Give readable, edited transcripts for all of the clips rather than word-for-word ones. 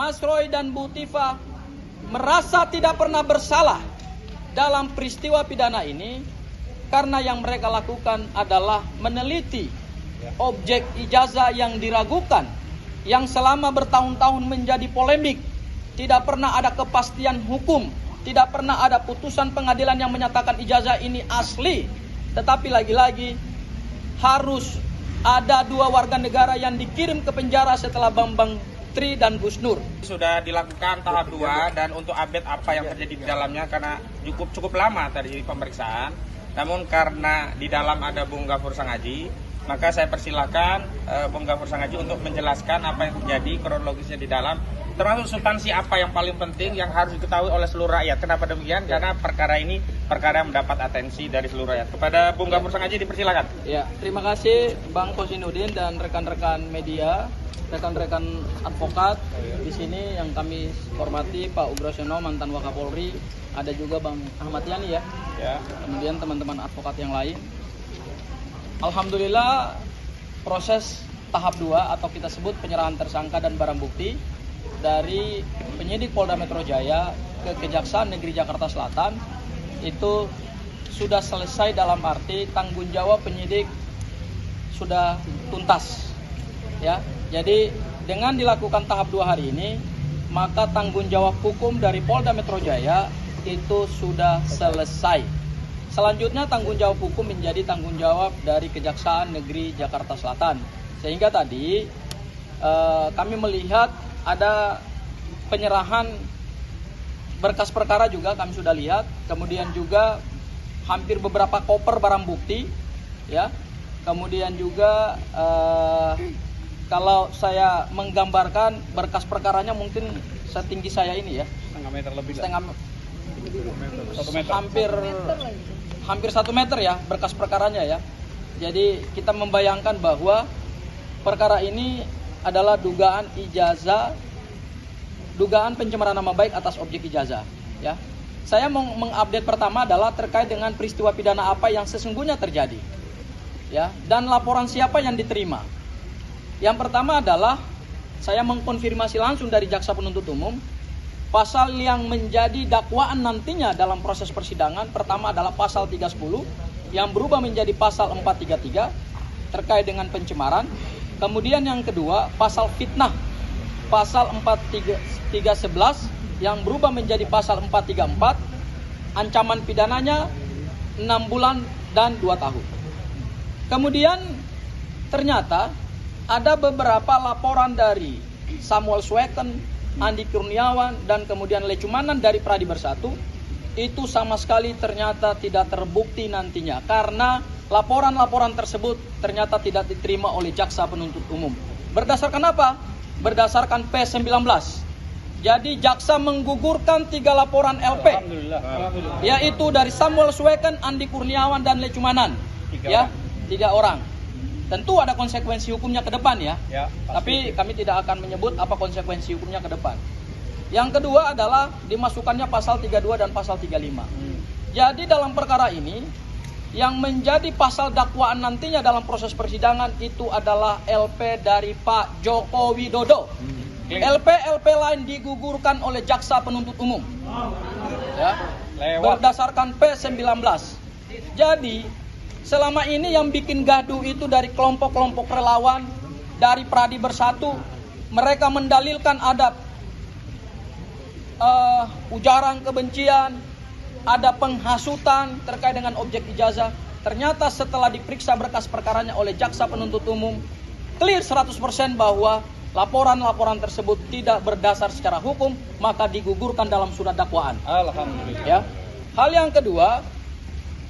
Mas Roy dan Bu Tifa merasa tidak pernah bersalah dalam peristiwa pidana ini karena yang mereka lakukan adalah meneliti objek ijazah yang diragukan, yang selama bertahun-tahun menjadi polemik. Tidak pernah ada kepastian hukum, tidak pernah ada putusan pengadilan yang menyatakan ijazah ini asli. Tetapi lagi-lagi harus ada 2 warga negara yang dikirim ke penjara setelah Bambang Tri dan Gus Nur. Sudah dilakukan tahap 2 dan untuk update apa yang terjadi di dalamnya karena cukup lama tadi pemeriksaan. Namun karena di dalam ada Bung Gafur Sangaji, maka saya persilakan Bung Gafur Sangaji untuk menjelaskan apa yang terjadi kronologisnya di dalam, termasuk substansi apa yang paling penting yang harus diketahui oleh seluruh rakyat. Kenapa demikian? Karena perkara ini perkara yang mendapat atensi dari seluruh rakyat. Kepada Bung Gafur Sangaji dipersilakan. Ya, terima kasih Bang Kosinudin dan rekan-rekan media, rekan-rekan advokat di sini yang kami hormati, Pak Ugrosono mantan Wakapolri, ada juga Bang Ahmad Yani ya. Kemudian teman-teman advokat yang lain. Alhamdulillah proses tahap 2 atau kita sebut penyerahan tersangka dan barang bukti dari penyidik Polda Metro Jaya ke Kejaksaan Negeri Jakarta Selatan itu sudah selesai, dalam arti tanggung jawab penyidik sudah tuntas ya. Jadi dengan dilakukan tahap 2 hari ini, maka tanggung jawab hukum dari Polda Metro Jaya itu sudah selesai. Selanjutnya tanggung jawab hukum menjadi tanggung jawab dari Kejaksaan Negeri Jakarta Selatan. Sehingga tadi kami melihat ada penyerahan berkas perkara juga kami sudah lihat. Kemudian juga hampir beberapa koper barang bukti ya. Kemudian juga kalau saya menggambarkan berkas perkaranya mungkin setinggi saya ini ya, Setengah meter lebih. Hampir 1 meter ya berkas perkaranya ya. Jadi kita membayangkan bahwa perkara ini adalah dugaan ijazah, dugaan pencemaran nama baik atas objek ijazah ya. Saya mau mengupdate pertama adalah terkait dengan peristiwa pidana apa yang sesungguhnya terjadi ya, dan laporan siapa yang diterima. Yang pertama adalah saya mengkonfirmasi langsung dari jaksa penuntut umum, pasal yang menjadi dakwaan nantinya dalam proses persidangan pertama adalah pasal 310 yang berubah menjadi pasal 433 terkait dengan pencemaran. Kemudian yang kedua pasal fitnah, pasal 43311 yang berubah menjadi pasal 434, ancaman pidananya 6 bulan dan 2 tahun. Kemudian ternyata ada beberapa laporan dari Samuel Sweken, Andi Kurniawan, dan kemudian Lecumanan dari Pradi Bersatu, itu sama sekali ternyata tidak terbukti nantinya karena laporan-laporan tersebut ternyata tidak diterima oleh jaksa penuntut umum. Berdasarkan apa? Berdasarkan P19. Jadi jaksa menggugurkan 3 laporan LP, yaitu dari Samuel Sweken, Andi Kurniawan, dan Lecumanan. 3 orang. Tentu ada konsekuensi hukumnya ke depan ya. Tapi kami tidak akan menyebut apa konsekuensi hukumnya ke depan. Yang kedua adalah dimasukkannya pasal 32 dan pasal 35. Jadi dalam perkara ini yang menjadi pasal dakwaan nantinya dalam proses persidangan itu adalah LP dari Pak Joko Widodo. LP lain digugurkan oleh jaksa penuntut umum. Ya. Berdasarkan P19. Jadi selama ini yang bikin gaduh itu dari kelompok-kelompok relawan, dari Pradi Bersatu, mereka mendalilkan ada ujaran kebencian, ada penghasutan terkait dengan objek ijazah. Ternyata setelah diperiksa berkas perkaranya oleh jaksa penuntut umum, clear 100% bahwa laporan-laporan tersebut tidak berdasar secara hukum, maka digugurkan dalam surat dakwaan. Alhamdulillah. Ya. Hal yang kedua,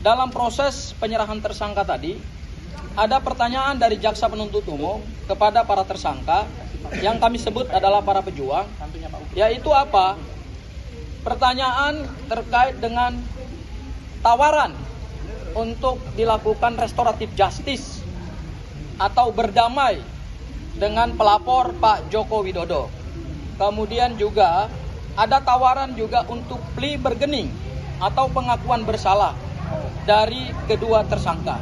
dalam proses penyerahan tersangka tadi, ada pertanyaan dari jaksa penuntut umum kepada para tersangka yang kami sebut adalah para pejuang, yaitu apa? Pertanyaan terkait dengan tawaran untuk dilakukan restoratif justice atau berdamai dengan pelapor Pak Joko Widodo. Kemudian juga ada tawaran juga untuk plea bergening atau pengakuan bersalah dari kedua tersangka.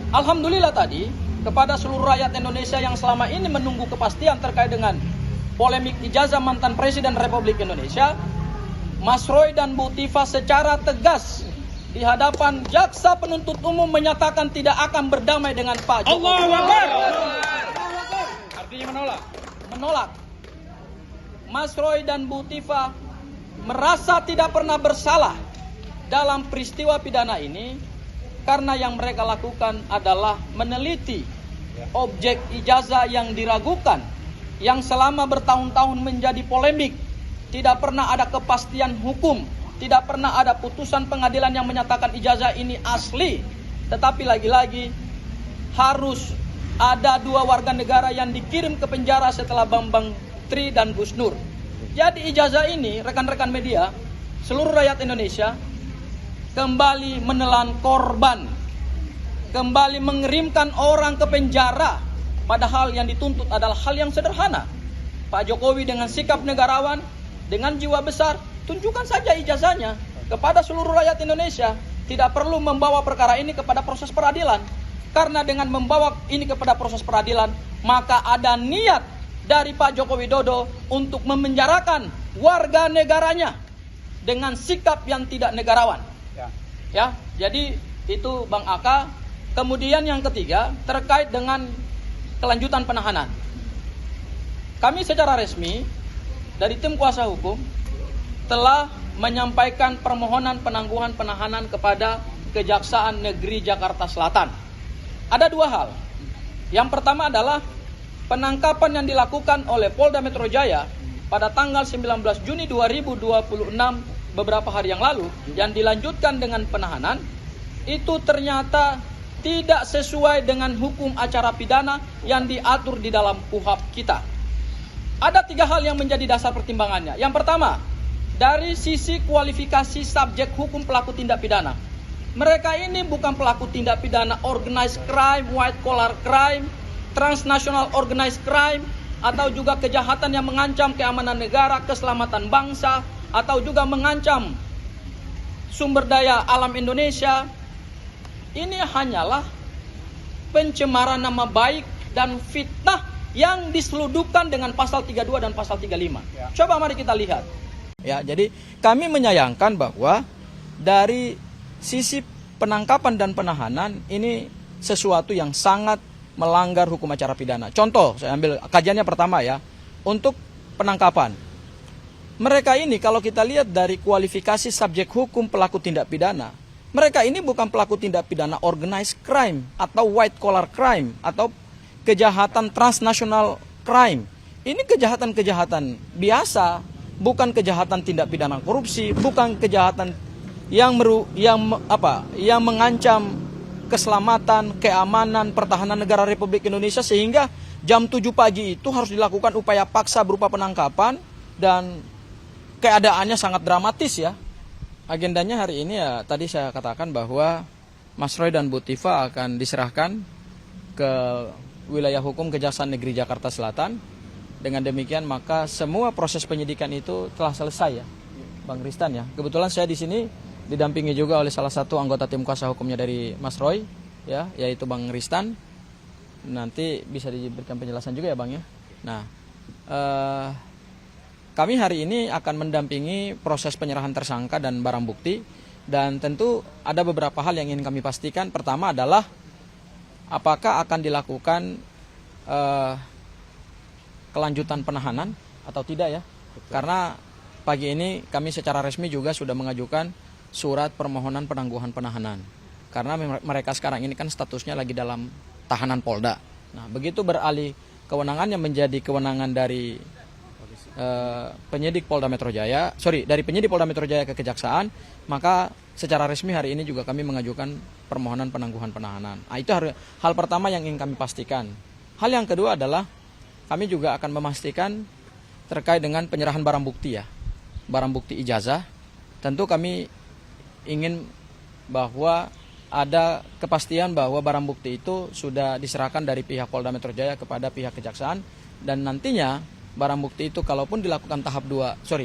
Alhamdulillah tadi kepada seluruh rakyat Indonesia yang selama ini menunggu kepastian terkait dengan polemik ijazah mantan Presiden Republik Indonesia, Mas Roy dan Bu Tifa secara tegas di hadapan jaksa penuntut umum menyatakan tidak akan berdamai dengan Pak Jokowi. Allahu Akbar. Artinya menolak. Menolak. Mas Roy dan Bu Tifa merasa tidak pernah bersalah dalam peristiwa pidana ini karena yang mereka lakukan adalah meneliti objek ijazah yang diragukan, yang selama bertahun-tahun menjadi polemik, tidak pernah ada kepastian hukum, tidak pernah ada putusan pengadilan yang menyatakan ijazah ini asli. Tetapi lagi-lagi harus ada 2 warga negara yang dikirim ke penjara setelah Bambang Tri dan Gus Nur. Jadi ijazah ini, rekan-rekan media, seluruh rakyat Indonesia kembali menelan korban, kembali mengirimkan orang ke penjara, padahal yang dituntut adalah hal yang sederhana. Pak Jokowi dengan sikap negarawan, dengan jiwa besar, tunjukkan saja ijazahnya kepada seluruh rakyat Indonesia. Tidak perlu membawa perkara ini kepada proses peradilan, karena dengan membawa ini kepada proses peradilan, maka ada niat dari Pak Joko Widodo untuk memenjarakan warga negaranya dengan sikap yang tidak negarawan. Ya, jadi itu Bang Aka. Kemudian yang ketiga terkait dengan kelanjutan penahanan. Kami secara resmi dari tim kuasa hukum telah menyampaikan permohonan penangguhan penahanan kepada Kejaksaan Negeri Jakarta Selatan. Ada 2 hal. Yang pertama adalah penangkapan yang dilakukan oleh Polda Metro Jaya pada tanggal 19 Juni 2026 beberapa hari yang lalu, yang dilanjutkan dengan penahanan, itu ternyata tidak sesuai dengan hukum acara pidana yang diatur di dalam KUHP kita. Ada 3 hal yang menjadi dasar pertimbangannya. Yang pertama, dari sisi kualifikasi subjek hukum pelaku tindak pidana. Mereka ini bukan pelaku tindak pidana organized crime, white collar crime, transnational organized crime, atau juga kejahatan yang mengancam keamanan negara, keselamatan bangsa, atau juga mengancam sumber daya alam Indonesia. Ini hanyalah pencemaran nama baik dan fitnah yang diseludupkan dengan pasal 32 dan pasal 35. Coba mari kita lihat. Ya, jadi kami menyayangkan bahwa dari sisi penangkapan dan penahanan ini sesuatu yang sangat melanggar hukum acara pidana. Contoh, saya ambil kajiannya pertama ya. Untuk penangkapan, mereka ini kalau kita lihat dari kualifikasi subjek hukum pelaku tindak pidana, mereka ini bukan pelaku tindak pidana organized crime atau white collar crime atau kejahatan transnational crime. Ini kejahatan-kejahatan biasa, bukan kejahatan tindak pidana korupsi, bukan kejahatan yang mengancam keselamatan, keamanan, pertahanan negara Republik Indonesia, sehingga jam 7 pagi itu harus dilakukan upaya paksa berupa penangkapan dan keadaannya sangat dramatis ya. Agendanya hari ini ya tadi saya katakan bahwa Mas Roy dan Bu Tifa akan diserahkan ke wilayah hukum Kejaksaan Negeri Jakarta Selatan. Dengan demikian maka semua proses penyidikan itu telah selesai ya, Bang Ristan ya. Kebetulan saya di sini didampingi juga oleh salah satu anggota tim kuasa hukumnya dari Mas Roy ya, yaitu Bang Ristan. Nanti bisa diberikan penjelasan juga ya Bang ya. Nah, kami hari ini akan mendampingi proses penyerahan tersangka dan barang bukti, dan tentu ada beberapa hal yang ingin kami pastikan. Pertama adalah apakah akan dilakukan kelanjutan penahanan atau tidak ya. Karena pagi ini kami secara resmi juga sudah mengajukan surat permohonan penangguhan penahanan. Karena mereka sekarang ini kan statusnya lagi dalam tahanan Polda. Nah, begitu beralih kewenangannya menjadi kewenangan dari penyidik Polda Metro Jaya, dari penyidik Polda Metro Jaya ke Kejaksaan, maka secara resmi hari ini juga kami mengajukan permohonan penangguhan penahanan. Nah, itu hal pertama yang ingin kami pastikan. Hal yang kedua adalah kami juga akan memastikan terkait dengan penyerahan barang bukti ya, barang bukti ijazah. Tentu kami ingin bahwa ada kepastian bahwa barang bukti itu sudah diserahkan dari pihak Polda Metro Jaya kepada pihak Kejaksaan, dan nantinya barang bukti itu kalaupun dilakukan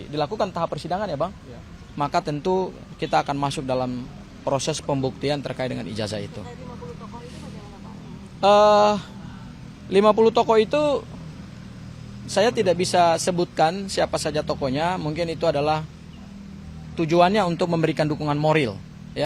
dilakukan tahap persidangan ya Bang, ya, maka tentu kita akan masuk dalam proses pembuktian terkait dengan ijazah itu. 50 toko itu saya tidak bisa sebutkan siapa saja tokonya, mungkin itu adalah tujuannya untuk memberikan dukungan moral